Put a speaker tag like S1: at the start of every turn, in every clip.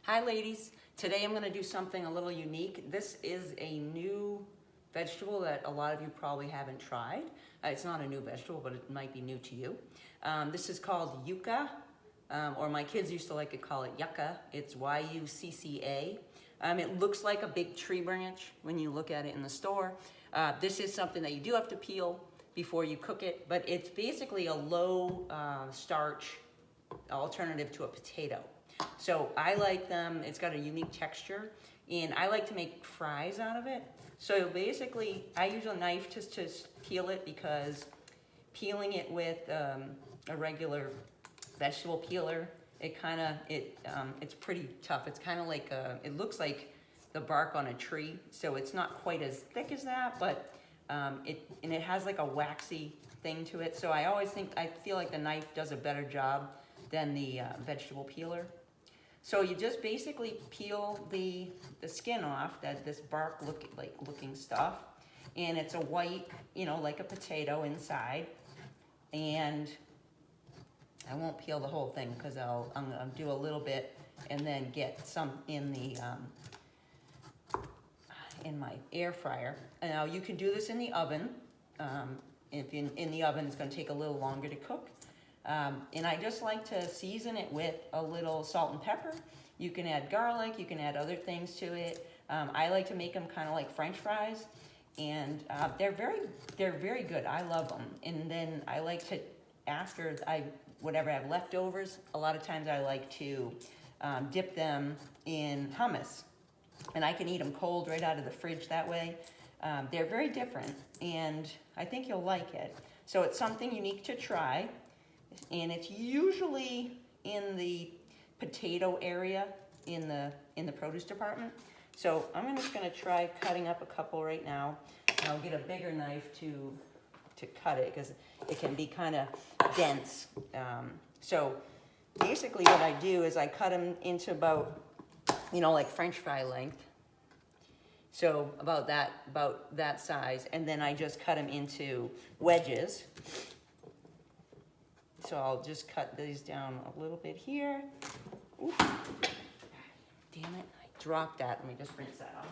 S1: Hi ladies, today I'm going to do something a little unique. This is a new vegetable that a lot of you probably haven't tried. It's not a new vegetable, but it might be new to you. This is called Yucca, or my kids used to like to call it Yucca. It's Y-U-C-C-A. It looks like a big tree branch when you look at it in the store. This is something that you do have to peel before you cook it, but it's basically a low starch alternative to a potato. So I like them, it's got a unique texture, and I like to make fries out of it. So basically, I use a knife just to peel it because peeling it with a regular vegetable peeler, it's pretty tough. It's kind of like, it looks like the bark on a tree, so it's not quite as thick as that, but it has like a waxy thing to it. So I feel like the knife does a better job than the vegetable peeler. So you just basically peel the skin off, this bark looking stuff, and it's a white, like a potato inside. And I won't peel the whole thing because I'm gonna do a little bit and then get some in my air fryer. And now you can do this in the oven. If in the oven, it's gonna take a little longer to cook. And I just like to season it with a little salt and pepper. You can add garlic, you can add other things to it. I like to make them kind of like French fries, and they're very good. I love them. And then I like to, after whatever I have leftovers, a lot of times I like to dip them in hummus. And I can eat them cold right out of the fridge that way. They're very different, and I think you'll like it. So it's something unique to try. And it's usually in the potato area in the produce department. So I'm just gonna try cutting up a couple right now. And I'll get a bigger knife to cut it because it can be kind of dense. So basically what I do is I cut them into about, like French fry length. So about that size, and then I just cut them into wedges. So I'll just cut these down a little bit here. Ooh. Damn it, I dropped that. Let me just rinse that off.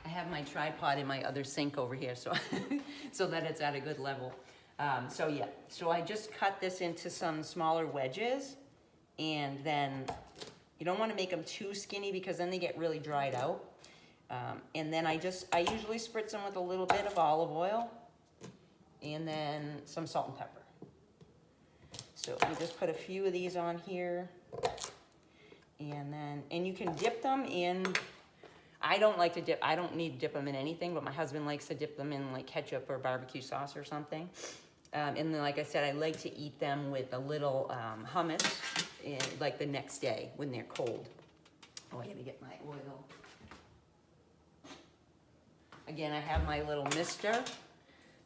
S1: I have my tripod in my other sink over here, so, so that it's at a good level. So I just cut this into some smaller wedges, and then you don't want to make them too skinny because then they get really dried out. And then I usually spritz them with a little bit of olive oil and then some salt and pepper. So we just put a few of these on here, and you can dip them in. I don't like to dip, I don't need to dip them in anything, but my husband likes to dip them in like ketchup or barbecue sauce or something. And then, like I said, I like to eat them with a little hummus, like the next day when they're cold. Oh, I gotta get my oil. Again, I have my little mister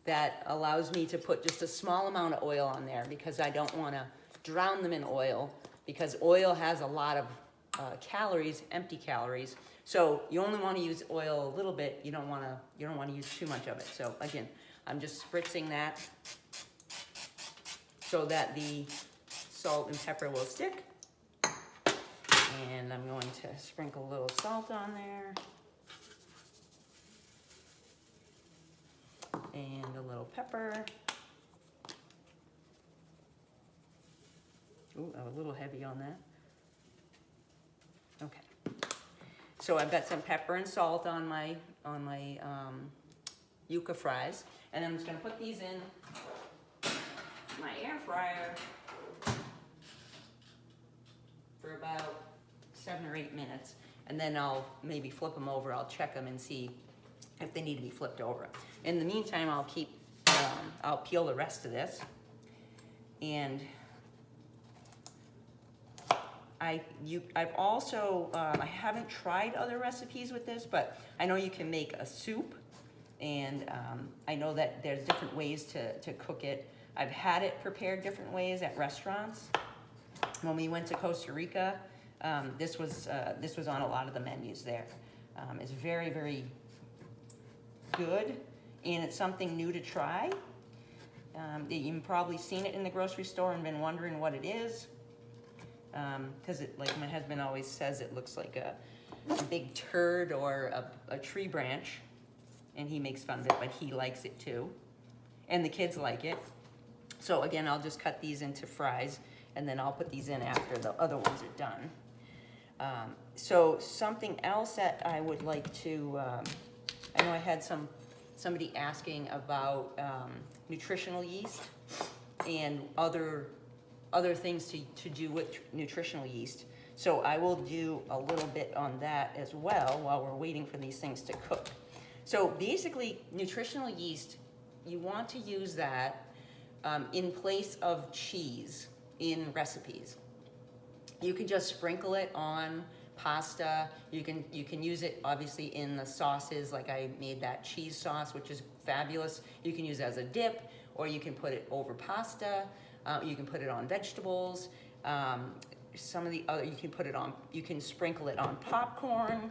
S1: that allows me to put just a small amount of oil on there because I don't want to drown them in oil, because oil has a lot of calories, empty calories. So you only want to use oil a little bit. You don't want to use too much of it. So again, I'm just spritzing that so that the salt and pepper will stick. And I'm going to sprinkle a little salt on there. And a little pepper. Ooh, I'm a little heavy on that. Okay. So I've got some pepper and salt on my yucca fries, and I'm just gonna put these in my air fryer for about 7 or 8 minutes, and then I'll maybe flip them over. I'll check them and see if they need to be flipped over. In the meantime, I'll peel the rest of this. And I've also, I haven't tried other recipes with this, but I know you can make a soup, and I know that there's different ways to cook it. I've had it prepared different ways at restaurants. When we went to Costa Rica, this was on a lot of the menus there. It's very, very good, and it's something new to try. You've probably seen it in the grocery store and been wondering what it is. Because like my husband always says, it looks like a big turd or a tree branch. And he makes fun of it, but he likes it too. And the kids like it. So again, I'll just cut these into fries, and then I'll put these in after the other ones are done. So something else that I would like to, I know I had somebody asking about nutritional yeast and other things to do with nutritional yeast. So I will do a little bit on that as well while we're waiting for these things to cook. So basically, nutritional yeast, you want to use that in place of cheese in recipes. You can just sprinkle it on pasta. You can use it obviously in the sauces, like I made that cheese sauce, which is fabulous. You can use it as a dip, or you can put it over pasta. You can put it on vegetables. Some of the other, you can sprinkle it on popcorn.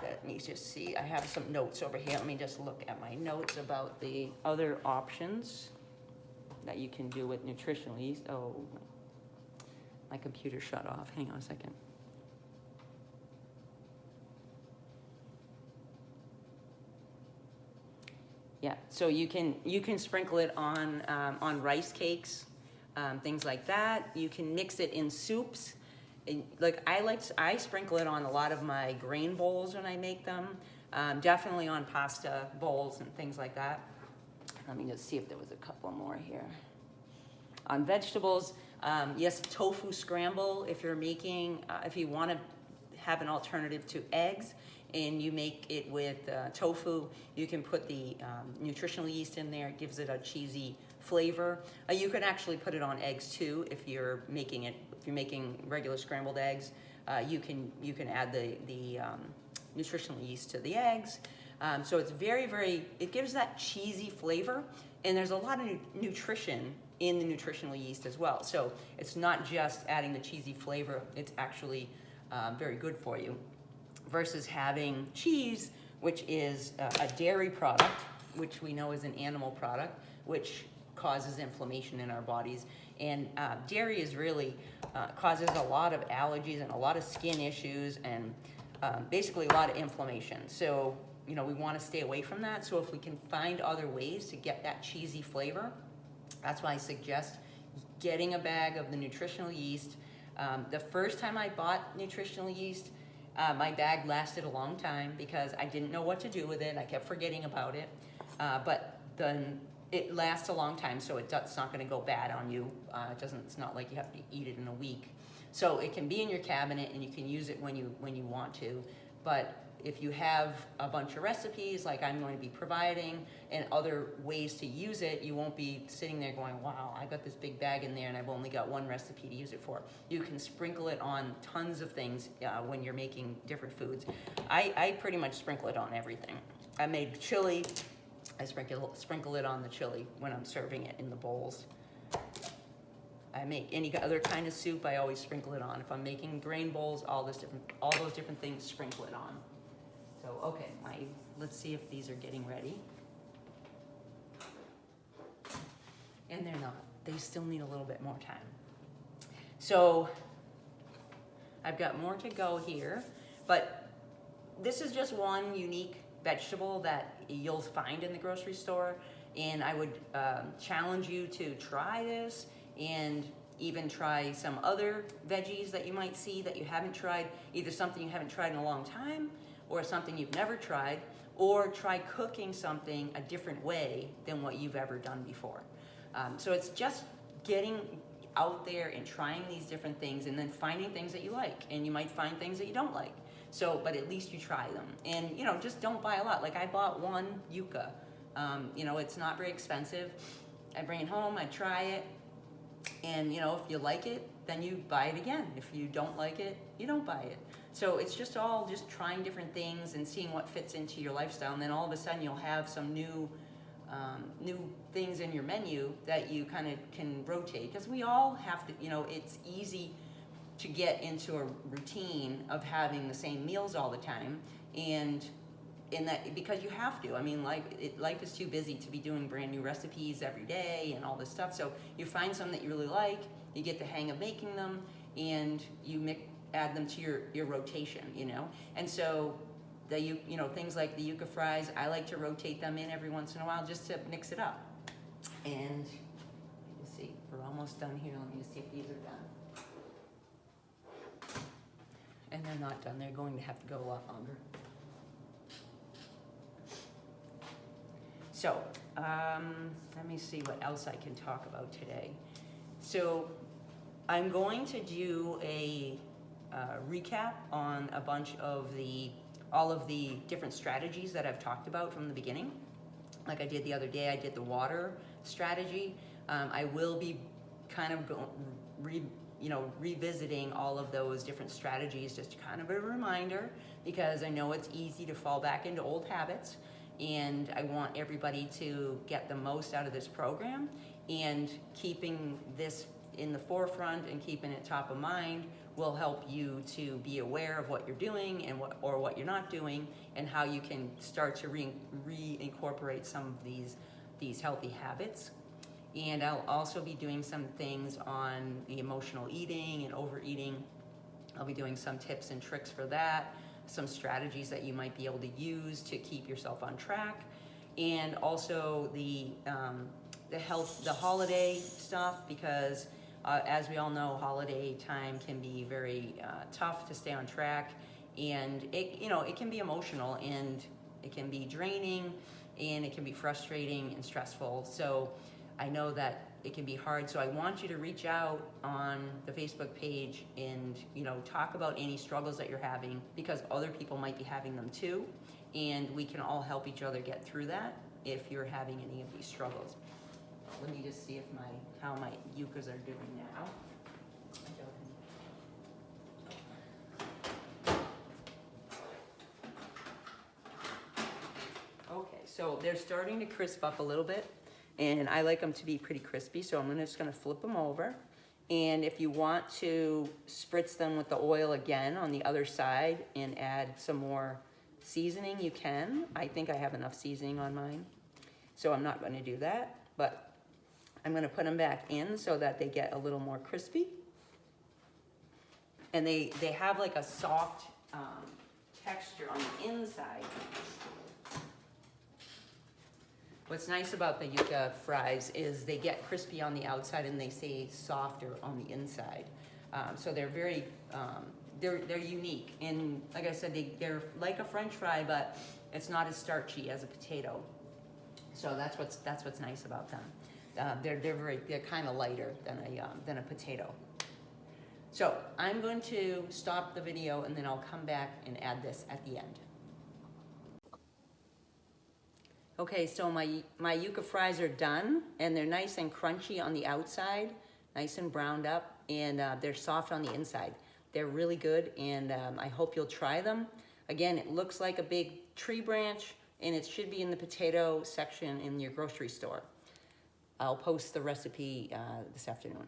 S1: Let me just see, I have some notes over here. Let me just look at my notes about the other options that you can do with nutritional yeast. Oh, my computer shut off. Hang on a second. Yeah, so you can sprinkle it on rice cakes, things like that. You can mix it in soups. And I sprinkle it on a lot of my grain bowls when I make them. Definitely on pasta bowls and things like that. Let me just see if there was a couple more here. On vegetables, yes, tofu scramble. If you're making, if you want to have an alternative to eggs, and you make it with tofu, you can put the nutritional yeast in there. It gives it a cheesy flavor. You can actually put it on eggs too if you're making it. If you're making regular scrambled eggs, you can add the nutritional yeast to the eggs. So it's it gives that cheesy flavor, and there's a lot of nutrition in the nutritional yeast as well. So it's not just adding the cheesy flavor, it's actually very good for you. Versus having cheese, which is a dairy product, which we know is an animal product, which causes inflammation in our bodies. And dairy is really causes a lot of allergies and a lot of skin issues and basically a lot of inflammation. So, we want to stay away from that. So if we can find other ways to get that cheesy flavor, that's why I suggest getting a bag of the nutritional yeast. The first time I bought nutritional yeast, my bag lasted a long time because I didn't know what to do with it. I kept forgetting about it. But then it lasts a long time, so it's not going to go bad on you. It's not like you have to eat it in a week. So it can be in your cabinet, and you can use it when you want to. But if you have a bunch of recipes like I'm going to be providing and other ways to use it, you won't be sitting there going, wow, I got this big bag in there and I've only got one recipe to use it for. You can sprinkle it on tons of things when you're making different foods. I pretty much sprinkle it on everything. I made chili. I sprinkle it on the chili when I'm serving it in the bowls. I make any other kind of soup, I always sprinkle it on. If I'm making grain bowls, all those different things, sprinkle it on. So, okay, let's see if these are getting ready. And they're not. They still need a little bit more time. So, I've got more to go here, but this is just one unique vegetable that you'll find in the grocery store, and I would challenge you to try this and even try some other veggies that you might see that you haven't tried, either something you haven't tried in a long time or something you've never tried, or try cooking something a different way than what you've ever done before. So it's just getting out there and trying these different things and then finding things that you like, and you might find things that you don't like. So, but at least you try them, and just don't buy a lot. Like I bought one Yucca. It's not very expensive. I bring it home, I try it, and if you like it, then you buy it again. If you don't like it, you don't buy it. So it's just trying different things and seeing what fits into your lifestyle, and then all of a sudden you'll have some new things in your menu that you kind of can rotate. Because we all have to, it's easy to get into a routine of having the same meals all the time, and in that, because you have to. I mean, life is too busy to be doing brand new recipes every day and all this stuff. So you find some that you really like, you get the hang of making them, and you add them to your rotation, you know. And so things like the Yucca fries, I like to rotate them in every once in a while just to mix it up. And let's see, we're almost done here. Let me just see if these are done. And they're not done. They're going to have to go a lot longer. So, let me see what else I can talk about today. So, I'm going to do a recap on a bunch of all of the different strategies that I've talked about from the beginning. Like I did the other day, I did the water strategy. I will be kind of revisiting all of those different strategies, just kind of a reminder, because I know it's easy to fall back into old habits, and I want everybody to get the most out of this program, and keeping this in the forefront and keeping it top of mind will help you to be aware of what you're doing and what you're not doing, and how you can start to reincorporate some of these healthy habits. And I'll also be doing some things on the emotional eating and overeating. I'll be doing some tips and tricks for that, some strategies that you might be able to use to keep yourself on track, and also the holiday stuff, because as we all know, holiday time can be very tough to stay on track, and it can be emotional, and it can be draining, and it can be frustrating and stressful. So I know that it can be hard, so I want you to reach out on the Facebook page and talk about any struggles that you're having, because other people might be having them too, and we can all help each other get through that if you're having any of these struggles. Let me just see how my Yuccas are doing now. Okay, so they're starting to crisp up a little bit, and I like them to be pretty crispy, so I'm just gonna flip them over. And if you want to spritz them with the oil again on the other side and add some more seasoning, you can. I think I have enough seasoning on mine, so I'm not gonna do that, but I'm gonna put them back in so that they get a little more crispy. And they have like a soft texture on the inside. What's nice about the Yucca fries is they get crispy on the outside and they stay softer on the inside. So they're very, they're unique. And like I said, they're like a French fry, but it's not as starchy as a potato. So that's what's nice about them. They're kind of lighter than a potato. So I'm going to stop the video, and then I'll come back and add this at the end. Okay, so my Yucca fries are done, and they're nice and crunchy on the outside, nice and browned up, and they're soft on the inside. They're really good, and I hope you'll try them. Again, it looks like a big tree branch, and it should be in the potato section in your grocery store. I'll post the recipe this afternoon.